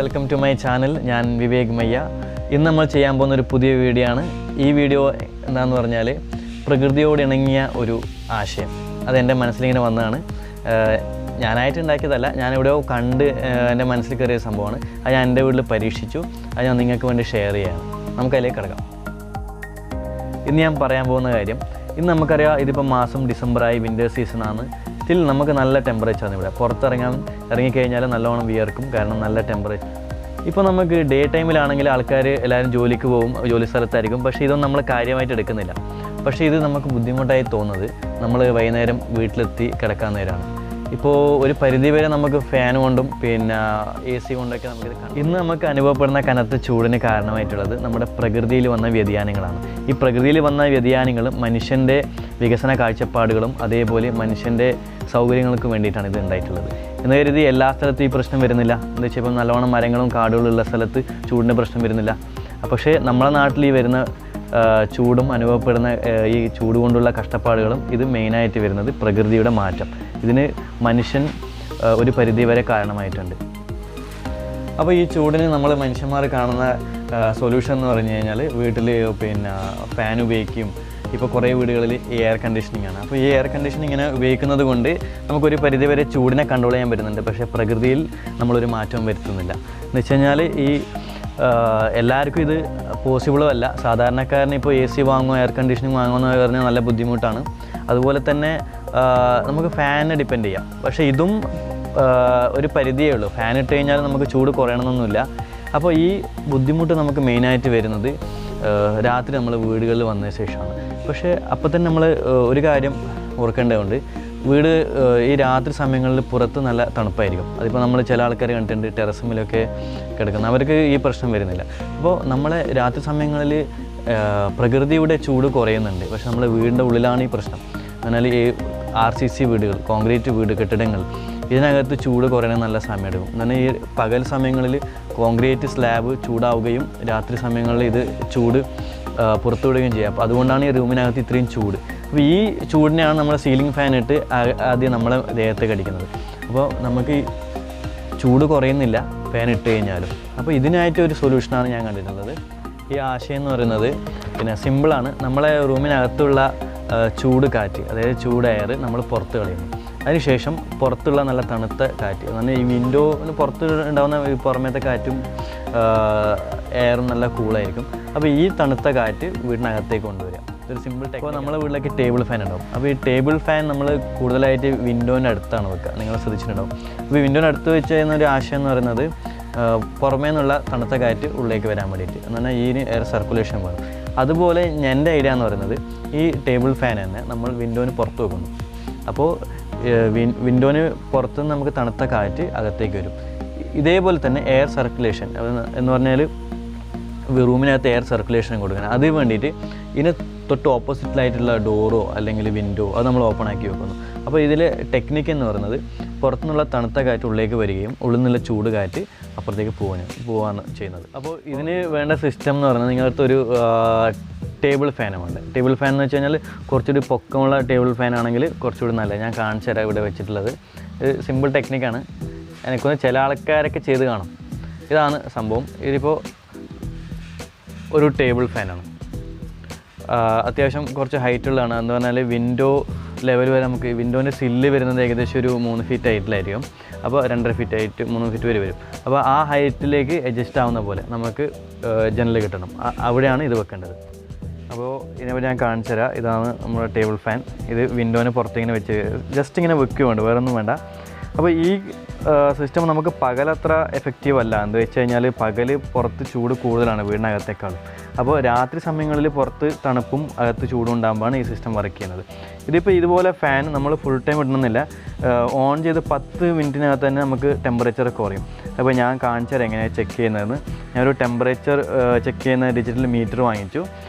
Welcome to my channel. ഞാൻ വിവേക് മയ്യ. ഇന്ന് നമ്മൾ ചെയ്യാൻ പോകുന്ന ഒരു പുതിയ വീഡിയോ ആണ്. ഈ വീഡിയോ എന്താണെന്ന് പറഞ്ഞാൽ പ്രകൃതിയോട് ഇണങ്ങിയ ഒരു ആശയം. അതെൻ്റെ മനസ്സിലിങ്ങനെ വന്നതാണ്. ഞാനായിട്ട് ഉണ്ടാക്കിയതല്ല, ഞാനിവിടെയോ കണ്ട് എൻ്റെ മനസ്സിൽ കയറിയ സംഭവമാണ്. അത് ഞാൻ എൻ്റെ വീട്ടിൽ പരീക്ഷിച്ചു. അത് ഞാൻ നിങ്ങൾക്ക് വേണ്ടി ഷെയർ ചെയ്യണം. നമുക്കതിലേക്ക് കിടക്കാം. ഇന്ന് ഞാൻ പറയാൻ പോകുന്ന കാര്യം, ഇന്ന് നമുക്കറിയാം ഇതിപ്പോൾ മാസം ഡിസംബറായി, വിൻ്റർ സീസണാണ്. സ്റ്റിൽ നമുക്ക് നല്ല ടെമ്പറേച്ചറാണ് ഇവിടെ. ഇറങ്ങിക്കഴിഞ്ഞാൽ നല്ലോണം വിയർക്കും, കാരണം നല്ല ടെമ്പറേച്ചർ. ഇപ്പോൾ നമുക്ക് ഡേ ടൈമിലാണെങ്കിൽ ആൾക്കാർ എല്ലാവരും ജോലിക്ക് പോകും, ജോലി സ്ഥലത്തായിരിക്കും. പക്ഷേ ഇതൊന്നും നമ്മൾ കാര്യമായിട്ട് എടുക്കുന്നില്ല. പക്ഷേ ഇത് നമുക്ക് ബുദ്ധിമുട്ടായി തോന്നുന്നത് നമ്മൾ വൈകുന്നേരം വീട്ടിലെത്തി കിടക്കാൻ നേരമാണ്. ഇപ്പോൾ ഒരു പരിധിവരെ നമുക്ക് ഫാൻ കൊണ്ടും പിന്നെ AC കൊണ്ടൊക്കെ നമുക്കിത് കാണാം. ഇന്ന് നമുക്ക് അനുഭവപ്പെടുന്ന കനത്ത ചൂടിന് കാരണമായിട്ടുള്ളത് നമ്മുടെ പ്രകൃതിയിൽ വന്ന വ്യതിയാനങ്ങളാണ്. ഈ പ്രകൃതിയിൽ വന്ന വ്യതിയാനങ്ങൾ മനുഷ്യൻ്റെ വികസന കാഴ്ചപ്പാടുകളും അതേപോലെ മനുഷ്യൻ്റെ സൗകര്യങ്ങൾക്ക് വേണ്ടിയിട്ടാണ് ഇത് ഉണ്ടായിട്ടുള്ളത്. എന്ന് കരുതി എല്ലാ സ്ഥലത്തും ഈ പ്രശ്നം വരുന്നില്ല. എന്താ വെച്ചാൽ ഇപ്പം നല്ലോണം മരങ്ങളും കാടുകളുള്ള സ്ഥലത്ത് ചൂടിൻ്റെ പ്രശ്നം വരുന്നില്ല. പക്ഷേ നമ്മളെ നാട്ടിൽ ഈ വരുന്ന ചൂടും അനുഭവപ്പെടുന്ന ഈ ചൂട് കൊണ്ടുള്ള കഷ്ടപ്പാടുകളും ഇത് മെയിനായിട്ട് വരുന്നത് പ്രകൃതിയുടെ മാറ്റം. ഇതിന് മനുഷ്യൻ ഒരു പരിധിവരെ കാരണമായിട്ടുണ്ട്. അപ്പോൾ ഈ ചൂടിന് നമ്മൾ മനുഷ്യന്മാർ കാണുന്ന സൊല്യൂഷൻ എന്ന് പറഞ്ഞു കഴിഞ്ഞാൽ വീട്ടിൽ പിന്നെ ഫാൻ ഉപയോഗിക്കും. ഇപ്പോൾ കുറേ വീടുകളിൽ ഈ എയർ കണ്ടീഷനിങ് ആണ്. അപ്പോൾ ഈ എയർ കണ്ടീഷനിങ്ങിനെ ഉപയോഗിക്കുന്നത് കൊണ്ട് നമുക്കൊരു പരിധിവരെ ചൂടിനെ കൺട്രോൾ ചെയ്യാൻ പറ്റുന്നുണ്ട്. പക്ഷേ പ്രകൃതിയിൽ നമ്മളൊരു മാറ്റവും വരുത്തുന്നില്ല. എന്ന് വെച്ച് കഴിഞ്ഞാൽ ഈ എല്ലാവർക്കും ഇത് പോസിബിളും അല്ല. സാധാരണക്കാരന് ഇപ്പോൾ AC വാങ്ങുമോ എയർ കണ്ടീഷനിങ് വാങ്ങുമോ എന്ന് പറഞ്ഞാൽ നല്ല ബുദ്ധിമുട്ടാണ്. അതുപോലെ തന്നെ നമുക്ക് ഫാനിനെ ഡിപ്പെൻഡ് ചെയ്യാം. പക്ഷേ ഇതും ഒരു പരിധിയേ ഉള്ളൂ. ഫാൻ ഇട്ട് കഴിഞ്ഞാൽ നമുക്ക് ചൂട് കുറയണമെന്നൊന്നുമില്ല. അപ്പോൾ ഈ ബുദ്ധിമുട്ട് നമുക്ക് മെയിനായിട്ട് വരുന്നത് രാത്രി നമ്മൾ വീടുകളിൽ വന്നതിന് ശേഷമാണ്. പക്ഷേ അപ്പോൾ തന്നെ നമ്മൾ ഒരു കാര്യം ഓർക്കേണ്ടതുണ്ട്. വീട് ഈ രാത്രി സമയങ്ങളിൽ പുറത്ത് നല്ല തണുപ്പായിരിക്കും. അതിപ്പോൾ നമ്മൾ ചില ആൾക്കാർ കണ്ടിട്ടുണ്ട് ടെറസിലൊക്കെ കിടക്കുന്നത്, അവർക്ക് ഈ പ്രശ്നം വരുന്നില്ല. അപ്പോൾ നമ്മളെ രാത്രി സമയങ്ങളിൽ പ്രകൃതിയുടെ ചൂട് കുറയുന്നുണ്ട്. പക്ഷേ നമ്മൾ വീടിൻ്റെ ഉള്ളിലാണ് ഈ പ്രശ്നം. എന്നാൽ ഈ RCC വീടുകൾ, കോൺക്രീറ്റ് വീട് കെട്ടിടങ്ങൾ, ഇതിനകത്ത് ചൂട് കുറയാൻ നല്ല സമയമെടുക്കും. എന്നാൽ ഈ പകൽ സമയങ്ങളിൽ കോൺക്രീറ്റ് സ്ലാബ് ചൂടാവുകയും രാത്രി സമയങ്ങളിൽ ഇത് ചൂട് പുറത്തുവിടുകയും ചെയ്യാം. അപ്പോൾ അതുകൊണ്ടാണ് ഈ റൂമിനകത്ത് ഇത്രയും ചൂട്. അപ്പോൾ ഈ ചൂടിനെയാണ് നമ്മൾ സീലിംഗ് ഫാൻ ഇട്ട് ആദ്യം നമ്മളെ ദേഹത്തേക്ക് അടിക്കുന്നത്. അപ്പോൾ നമുക്ക് ഈ ചൂട് കുറയുന്നില്ല ഫാൻ ഇട്ട് കഴിഞ്ഞാലും. അപ്പോൾ ഇതിനായിട്ട് ഒരു സൊല്യൂഷനാണ് ഞാൻ കണ്ടിട്ടുള്ളത്. ഈ ആശയം എന്ന് പറയുന്നത് പിന്നെ സിമ്പിളാണ്. നമ്മളെ റൂമിനകത്തുള്ള ചൂട് കാറ്റ്, അതായത് ചൂട് എയർ നമ്മൾ പുറത്ത് കളയുന്നു. അതിനുശേഷം പുറത്തുള്ള നല്ല തണുത്ത കാറ്റ്, എന്നാൽ ഈ വിൻഡോന് പുറത്ത് ഉണ്ടാകുന്ന പുറമേത്തെ കാറ്റും എയറും നല്ല കൂളായിരിക്കും. അപ്പോൾ ഈ തണുത്ത കാറ്റ് വീടിനകത്തേക്ക് കൊണ്ടുവരിക. ഒരു സിമ്പിൾ ടെക്നിക്ക്. അപ്പോൾ നമ്മളെ വീട്ടിലേക്ക് ടേബിൾ ഫാൻ ഉണ്ടാവും. അപ്പോൾ ഈ ടേബിൾ ഫാൻ നമ്മൾ കൂടുതലായിട്ട് വിൻഡോൻ്റെ അടുത്താണ് വെക്കുക. നിങ്ങൾ ശ്രദ്ധിച്ചിട്ടുണ്ടാവും. അപ്പോൾ വിൻഡോൻ്റെ അടുത്ത് വെച്ച് ചെയ്യുന്ന ഒരു ആശയം എന്ന് പറയുന്നത് പുറമേ നിന്നുള്ള തണുത്ത കാറ്റ് ഉള്ളിലേക്ക് വരാൻ വേണ്ടിയിട്ട്, എന്ന് പറഞ്ഞാൽ ഈ എയർ സർക്കുലേഷൻ വേണം. അതുപോലെ എൻ്റെ ഐഡിയ എന്ന് പറയുന്നത് ഈ ടേബിൾ ഫാൻ തന്നെ നമ്മൾ വിൻഡോന് പുറത്ത് വെക്കുന്നു. അപ്പോൾ വിൻഡോന് പുറത്തുനിന്ന് നമുക്ക് തണുത്ത കാറ്റ് അകത്തേക്ക് വരും. ഇതേപോലെ തന്നെ എയർ സർക്കുലേഷൻ എന്ന് പറഞ്ഞാൽ റൂമിനകത്ത് എയർ സർക്കുലേഷൻ കൊടുക്കണം. അതിന് വേണ്ടിയിട്ട് ഇതിന് തൊട്ട് ഓപ്പോസിറ്റിലായിട്ടുള്ള ഡോറോ അല്ലെങ്കിൽ വിൻഡോ അത് നമ്മൾ ഓപ്പൺ ആക്കി വെക്കുന്നു. അപ്പോൾ ഇതിൽ ടെക്നിക്ക് എന്ന് പറയുന്നത് പുറത്തുനിന്നുള്ള തണുത്ത കാറ്റ് ഉള്ളിലേക്ക് വരികയും ഉള്ളിൽ നിന്നുള്ള ചൂട് കാറ്റ് അപ്പുറത്തേക്ക് പോവാണ് ചെയ്യുന്നത്. അപ്പോൾ ഇതിന് വേണ്ട സിസ്റ്റം എന്ന് പറയുന്നത് നിങ്ങളടുത്തൊരു ടേബിൾ ഫാനുമുണ്ട്. ടേബിൾ ഫാൻ എന്ന് വെച്ച് കഴിഞ്ഞാൽ കുറച്ചുകൂടി പൊക്കമുള്ള ടേബിൾ ഫാൻ ആണെങ്കിൽ കുറച്ചുകൂടി നല്ല. ഞാൻ കാണിച്ചു തരാം ഇവിടെ വെച്ചിട്ടുള്ളത്. ഇത് സിമ്പിൾ ടെക്നിക്കാണ്. എനിക്കൊന്ന് ചില ആൾക്കാരൊക്കെ ചെയ്ത് കാണും. ഇതാണ് സംഭവം. ഇതിപ്പോൾ ഒരു ടേബിൾ ഫാനാണ്. അത്യാവശ്യം കുറച്ച് ഹൈറ്റുള്ളതാണ്. എന്ന് പറഞ്ഞാൽ വിൻഡോ ലെവൽ വരെ നമുക്ക് വിൻഡോൻ്റെ സില്ല് വരുന്നത് ഏകദേശം ഒരു 3 ഫീറ്റ് ഹൈറ്റിലായിരിക്കും. അപ്പോൾ 2.5 ഫീറ്റ് ഹൈറ്റ് 3 ഫീറ്റ് വരെ വരും. അപ്പോൾ ആ ഹൈറ്റിലേക്ക് അഡ്ജസ്റ്റ് ആവുന്ന പോലെ നമുക്ക് ജനൽ കിട്ടണം. അവിടെയാണ് ഇത് വെക്കേണ്ടത്. അപ്പോൾ ഇതിനെപ്പറ്റി ഞാൻ കാണിച്ചു തരാം. ഇതാണ് നമ്മുടെ ടേബിൾ ഫാൻ. ഇത് വിൻഡോന് പുറത്തിങ്ങനെ വെച്ച് ജസ്റ്റ് ഇങ്ങനെ വെക്കുകയുണ്ട്, വേറെ ഒന്നും വേണ്ട. അപ്പോൾ ഈ സിസ്റ്റം നമുക്ക് പകലത്ര എഫക്റ്റീവ് അല്ല. എന്താ വെച്ച് കഴിഞ്ഞാൽ പകൽ പുറത്ത് ചൂട് കൂടുതലാണ് വീടിനകത്തേക്കാളും. അപ്പോൾ രാത്രി സമയങ്ങളിൽ പുറത്ത് തണുപ്പും അകത്ത് ചൂടും ഉണ്ടാകുമ്പോഴാണ് ഈ സിസ്റ്റം വർക്ക് ചെയ്യുന്നത്. ഇതിപ്പോൾ ഇതുപോലെ ഫാൻ നമ്മൾ ഫുൾ ടൈം ഇടണമെന്നില്ല. ഓൺ ചെയ്ത് 10 മിനിറ്റിനകത്ത് തന്നെ നമുക്ക് ടെമ്പറേച്ചർ കുറയും. അപ്പോൾ ഞാൻ കാണിച്ചു തരാം എങ്ങനെയാണ് ചെക്ക് ചെയ്യുന്നതെന്ന്. ഞാനൊരു ടെമ്പറേച്ചർ ചെക്ക് ചെയ്യുന്ന ഡിജിറ്റൽ മീറ്റർ വാങ്ങിച്ചു.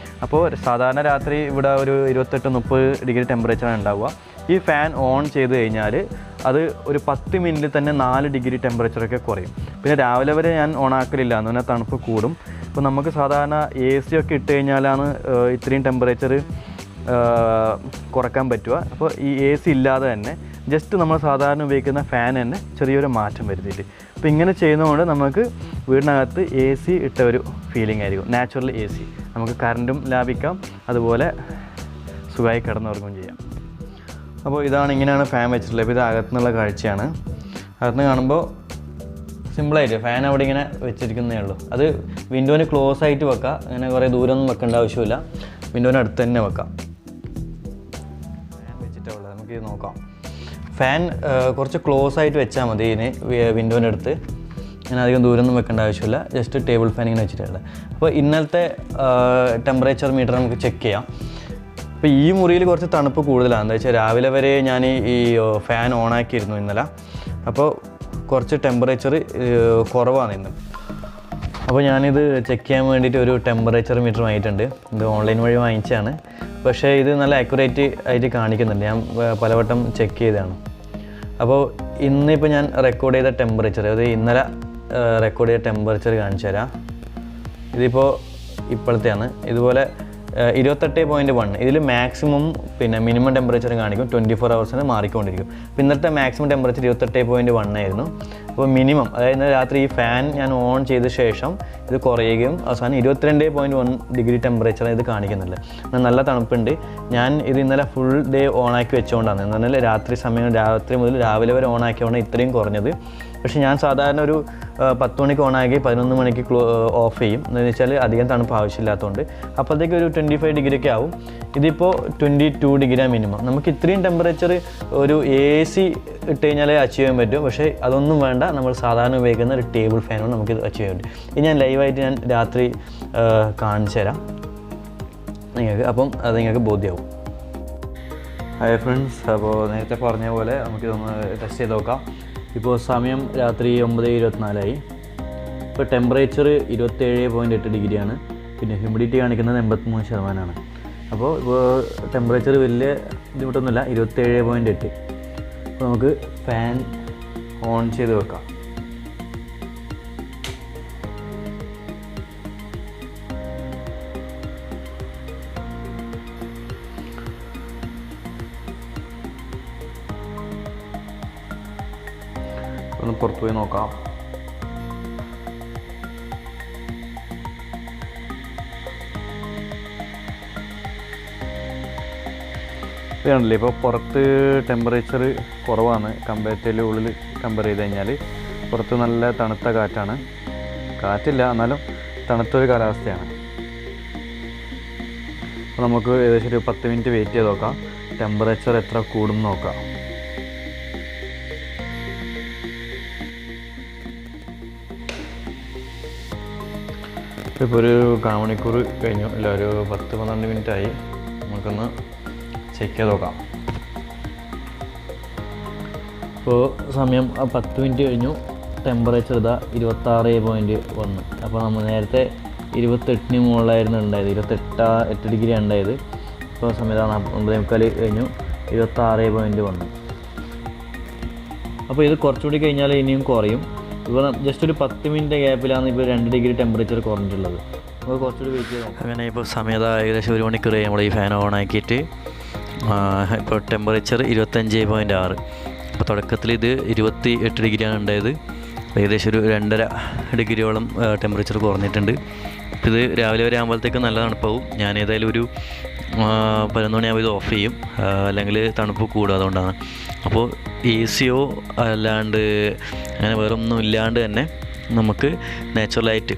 അപ്പോൾ സാധാരണ രാത്രി ഇവിടെ ഒരു 28-30 ഡിഗ്രി ടെമ്പറേച്ചറാണ് ഉണ്ടാവുക. ഈ ഫാൻ ഓൺ ചെയ്ത് കഴിഞ്ഞാൽ അത് ഒരു 10 മിനിറ്റിൽ തന്നെ 4 ഡിഗ്രി ടെമ്പറേച്ചറൊക്കെ കുറയും. പിന്നെ രാവിലെ വരെ ഞാൻ ഓണാക്കലില്ല, എന്ന് പറഞ്ഞാൽ തണുപ്പ് കൂടും. ഇപ്പോൾ നമുക്ക് സാധാരണ AC ഒക്കെ ഇട്ട് കഴിഞ്ഞാലാണ് ഇത്രയും ടെമ്പറേച്ചർ കുറക്കാൻ പറ്റുക. അപ്പോൾ ഈ AC ഇല്ലാതെ തന്നെ ജസ്റ്റ് നമ്മൾ സാധാരണ ഉപയോഗിക്കുന്ന ഫാൻ തന്നെ ചെറിയൊരു മാറ്റം വരുത്തിയിട്ട്. അപ്പോൾ ഇങ്ങനെ ചെയ്യുന്നതുകൊണ്ട് നമുക്ക് വീടിനകത്ത് AC ഇട്ട ഒരു ഫീലിംഗ് ആയിരിക്കും. നാച്ചുറൽ AC, നമുക്ക് കറണ്ടും ലാഭിക്കാം, അതുപോലെ സുഖമായി കിടന്നുറങ്ങുകയും ചെയ്യാം. അപ്പോൾ ഇങ്ങനെയാണ് ഫാൻ വെച്ചിട്ടുള്ളത്. ഇപ്പോൾ ഇത് അകത്തുനിന്നുള്ള കാഴ്ചയാണ്. അകത്തുനിന്ന് കാണുമ്പോൾ സിമ്പിളായിട്ട് ഫാൻ അവിടെ ഇങ്ങനെ വെച്ചിരിക്കുന്നേ ഉള്ളൂ. അത് വിൻഡോന് ക്ലോസ് ആയിട്ട് വെക്കാം, അങ്ങനെ കുറേ ദൂരമൊന്നും വെക്കേണ്ട ആവശ്യമില്ല, വിൻഡോന് അടുത്ത് തന്നെ വെക്കാം. ഫാൻ വെച്ചിട്ടുള്ളത് നമുക്ക് നോക്കാം. ഫാൻ കുറച്ച് ക്ലോസ് ആയിട്ട് വെച്ചാൽ മതി ഇതിന് വിൻഡോൻ്റെ അടുത്ത്. ഞാൻ അധികം ദൂരമൊന്നും വെക്കേണ്ട ആവശ്യമില്ല, ജസ്റ്റ് ടേബിൾ ഫാൻ ഇങ്ങനെ വെച്ചിട്ടുള്ളത്. അപ്പോൾ ഇന്നലത്തെ ടെമ്പറേച്ചർ മീറ്റർ നമുക്ക് ചെക്ക് ചെയ്യാം. അപ്പോൾ ഈ മുറിയിൽ കുറച്ച് തണുപ്പ് കൂടുതലാണ്. എന്താ വെച്ചാൽ രാവിലെ വരെ ഞാൻ ഈ ഫാൻ ഓണാക്കിയിരുന്നു ഇന്നലെ, അപ്പോൾ കുറച്ച് ടെമ്പറേച്ചർ കുറവാണ് ഇന്ന്. അപ്പോൾ ഞാനിത് ചെക്ക് ചെയ്യാൻ വേണ്ടിയിട്ട് ഒരു ടെമ്പറേച്ചർ മീറ്റർ വാങ്ങിയിട്ടുണ്ട്. ഇത് ഓൺലൈൻ വഴി വാങ്ങിച്ചതാണ്, പക്ഷേ ഇത് നല്ല ആക്യുറേറ്റ് ആയിട്ട് കാണിക്കുന്നുണ്ട്. ഞാൻ പലവട്ടം ചെക്ക് ചെയ്തതാണ്. അപ്പോൾ ഇന്നിപ്പോൾ ഞാൻ റെക്കോർഡ് ചെയ്ത ടെമ്പറേച്ചർ, അതായത് ഇന്നലെ റെക്കോർഡ് ചെയ്ത ടെമ്പറേച്ചർ കാണിച്ചു തരാം. ഇതിപ്പോൾ ഇപ്പോഴത്തെയാണ്. ഇതുപോലെ 28.1. ഇതിൽ മാക്സിമം മിനിമം ടെമ്പറേച്ചർ കാണിക്കും. 24 hours മാറിക്കൊണ്ടിരിക്കും. അപ്പോൾ ഇന്നത്തെ മാക്സിമം ടെമ്പറേച്ചർ 28.1 ആയിരുന്നു. അപ്പോൾ മിനിമം, അതായത് രാത്രി ഈ ഫാൻ ഞാൻ ഓൺ ചെയ്ത ശേഷം ഇത് കുറയുകയും അവസാനം 22.1 ഡിഗ്രി ടെമ്പറേച്ചർ ഇത് കാണിക്കുന്നുണ്ട്. നല്ല തണുപ്പുണ്ട്. ഞാൻ ഇത് ഇന്നലെ ഫുൾ ഡേ ഓണാക്കി വെച്ചുകൊണ്ടാണ്. എന്നാൽ രാത്രി മുതൽ രാവിലെ വരെ ഓണാക്കിയോണ്ട് ഇത്രയും കുറഞ്ഞത്. പക്ഷേ ഞാൻ സാധാരണ ഒരു 10 മണിക്ക് ഓണാക്കി 11 മണിക്ക് ഓഫ് ചെയ്യും. എന്താണെന്ന് വെച്ചാൽ അധികം തണുപ്പ് ആവശ്യമില്ലാത്തതുകൊണ്ട്. അപ്പോഴത്തേക്ക് ഒരു 25 ഡിഗ്രിയൊക്കെ ആവും. ഇതിപ്പോൾ 22 ഡിഗ്രിയാണ് മിനിമം. നമുക്ക് ഇത്രയും ടെമ്പറേച്ചർ ഒരു AC ഇട്ട് കഴിഞ്ഞാൽ അച്ചീവ് ചെയ്യാൻ പറ്റും. പക്ഷേ അതൊന്നും വേണ്ട, നമ്മൾ സാധാരണ ഉപയോഗിക്കുന്ന ഒരു ടേബിൾ ഫാനോട് നമുക്കിത് അച്ചീവ് ചെയ്യാൻ പറ്റും. ഇത് ഞാൻ ലൈവായിട്ട് ഞാൻ രാത്രി കാണിച്ചു തരാം നിങ്ങൾക്ക്. അപ്പം അത് നിങ്ങൾക്ക് ബോധ്യമാവും. ഹായ് ഫ്രണ്ട്സ്, അപ്പോൾ നേരത്തെ പറഞ്ഞ പോലെ നമുക്കിതൊന്ന് ടെസ്റ്റ് ചെയ്ത് നോക്കാം. ഇപ്പോൾ സമയം രാത്രി 9:24 ഇപ്പോൾ ടെമ്പറേച്ചർ 27.8 ഡിഗ്രിയാണ്. പിന്നെ ഹ്യൂമിഡിറ്റി കാണിക്കുന്നത് 83%. അപ്പോൾ ഇപ്പോൾ ടെമ്പറേച്ചർ വലിയ ബുദ്ധിമുട്ടൊന്നുമില്ല, 27.8. അപ്പോൾ നമുക്ക് ഫാൻ ഓൺ ചെയ്ത് വെക്കാം. ഒന്ന് പുറത്ത് പോയി നോക്കാം. ഇതാണല്ലേ, ഇപ്പോൾ പുറത്ത് ടെമ്പറേച്ചർ കുറവാണ് കമ്പാരിറ്റീവ്ലി ഉള്ളിൽ കമ്പയർ ചെയ്ത് കഴിഞ്ഞാൽ. പുറത്ത് നല്ല തണുത്ത കാറ്റാണ്. കാറ്റില്ല, എന്നാലും തണുത്തൊരു കാലാവസ്ഥയാണ്. അപ്പോൾ നമുക്ക് ഏകദേശം ഒരു 10 മിനിറ്റ് വെയിറ്റ് ചെയ്ത് നോക്കാം, ടെമ്പറേച്ചർ എത്ര കൂടും നോക്കാം. ഇപ്പോൾ ഒരു 1/4 മണിക്കൂർ കഴിഞ്ഞു, അല്ല ഒരു 10-12 മിനിറ്റായി. നമുക്കൊന്ന് ചെക്ക് ചെയ്ത് നോക്കാം. ഇപ്പോൾ സമയം 10 മിനിറ്റ് കഴിഞ്ഞു. ടെമ്പറേച്ചർ 26.1. അപ്പോൾ നമ്മൾ നേരത്തെ 28 മുകളിലായിരുന്നു ഉണ്ടായത്, 28 ഡിഗ്രി ഉണ്ടായത്. ഇപ്പോൾ സമയം 9:45 കഴിഞ്ഞു, 26.1. അപ്പോൾ ഇത് കുറച്ചുകൂടി കഴിഞ്ഞാൽ ഇനിയും കുറയും. ഇപ്പോൾ ജസ്റ്റ് ഒരു 10 മിനിറ്റ് ഗ്യാപ്പിലാണ് ഇപ്പോൾ 2 ഡിഗ്രി ടെമ്പറേച്ചർ കുറഞ്ഞിട്ടുള്ളത്. അപ്പോൾ കുറച്ചുകൂടി വെയിറ്റ് ചെയ്യാം. അങ്ങനെ ഇപ്പോൾ സമയം ഏകദേശം 1 മണിക്കൂർ നമ്മൾ ഈ ഫാൻ ഓൺ ആക്കിയിട്ട് ഇപ്പോൾ ടെമ്പറേച്ചർ 25.6. അപ്പോൾ തുടക്കത്തിൽ ഇത് 28 ഡിഗ്രിയാണ് ഉണ്ടായത്. ഏകദേശം ഒരു 2.5 ഡിഗ്രിയോളം ടെമ്പറേച്ചർ കുറഞ്ഞിട്ടുണ്ട്. ഇത് രാവിലെ വരെ ആകുമ്പോഴത്തേക്ക് നല്ല തണുപ്പാവും. ഞാൻ ഏതായാലും ഒരു 11 മണിയാകുമ്പോൾ ഇത് ഓഫ് ചെയ്യും, അല്ലെങ്കിൽ തണുപ്പ് കൂടും. അതുകൊണ്ടാണ്. അപ്പോൾ AC-യോ അല്ലാണ്ട് അങ്ങനെ വേറെ ഒന്നും ഇല്ലാണ്ട് തന്നെ നമുക്ക് നാച്ചുറലായിട്ട്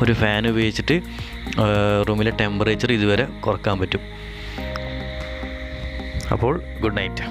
ഒരു ഫാൻ ഉപയോഗിച്ചിട്ട് റൂമിലെ ടെമ്പറേച്ചർ ഇതുവരെ കുറക്കാൻ പറ്റും. അപ്പോൾ ഗുഡ് നൈറ്റ്.